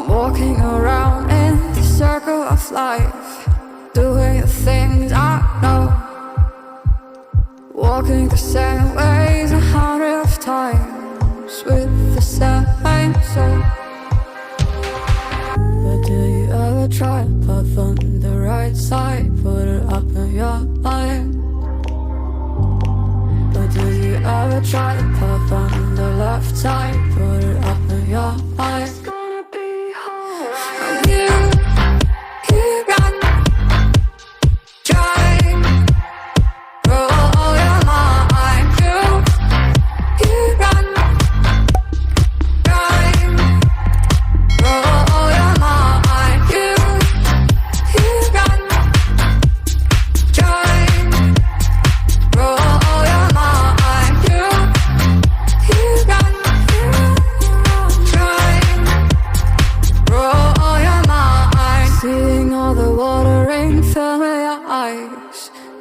Walking around in the circle of life, doing the things I know, walking the same ways 100 times with the same soul. But do you ever try to path on the right side, put it up in your mind? But do you ever try to path on the left side, put it up in your mind?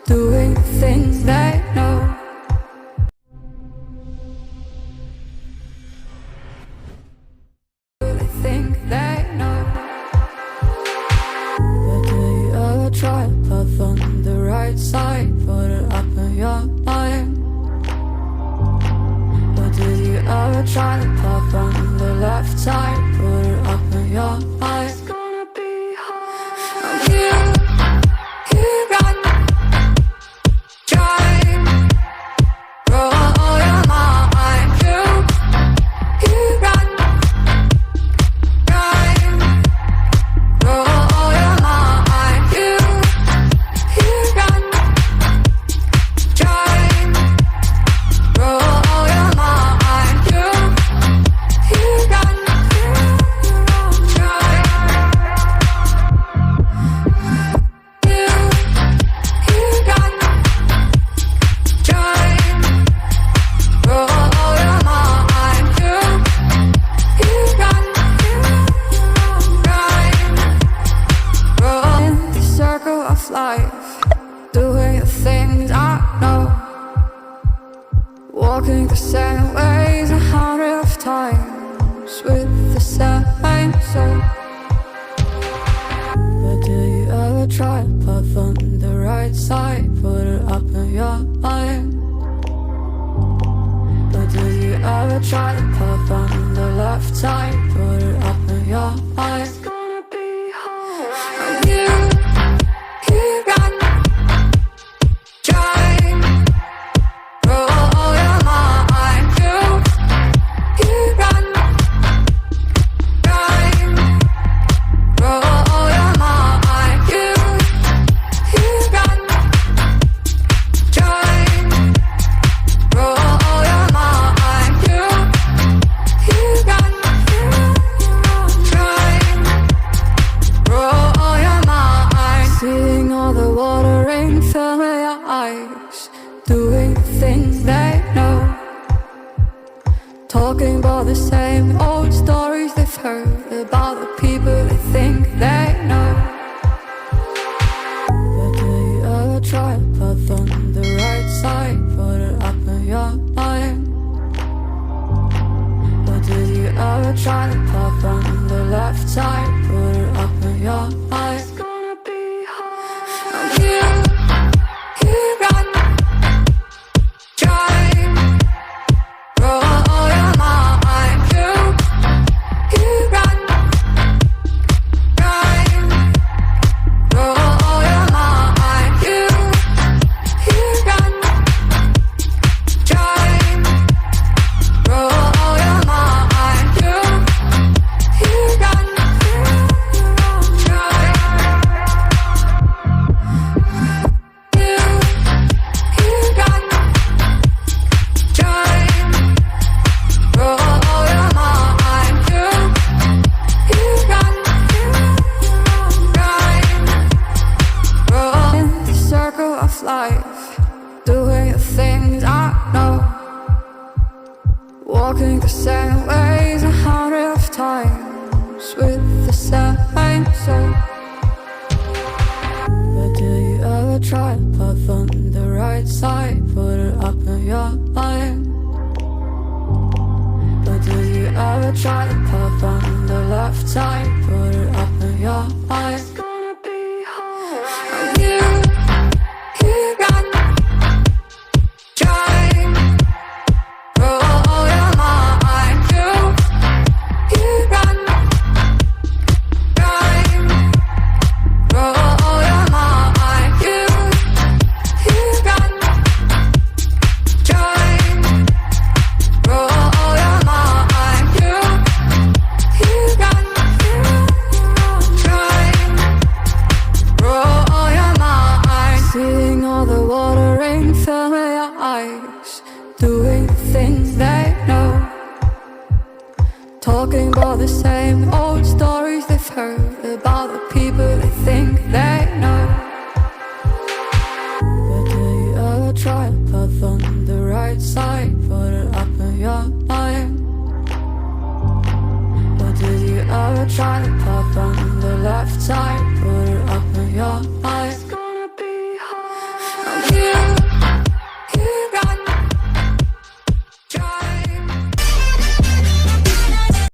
Doing things they know. They think they know. But do you ever try to path on the right side, put it up in your mind? But do you ever try to path on the left side, put it up in your mind? It's gonna be hard. I'm here. Life, doing the things I know, walking the same ways 100 times with the same soul. But do you ever try to path on the right side, put it up in your mind? But do you ever try to path on the left side, put it up in your mind? It's gonna be hard. Doing things they know, talking about the same old stories they've heard about the people they think they know. But do you ever try to path on the right side, put it up in your mind? But do you ever try to path on the left side, put it up in your mind? It's gonna be hard. I'm here. Life, doing the things I know, walking the same ways 100 times with the same soul. But do you ever try to path on the right side, put it up in your mind? But do you ever try to path on the left side, put it up in your eyes. It's gonna be alright. You got drive, roll your mind. You got drive, roll your mind. You got drive, roll your mind. You got drive, roll your mind. Seeing all the watering fill your eyes, doing the things they know, talking about the same old stories they've heard about the people they think they know. But do you ever try to put on the right side, put it up in your mind? But did you ever try to pop on the left side,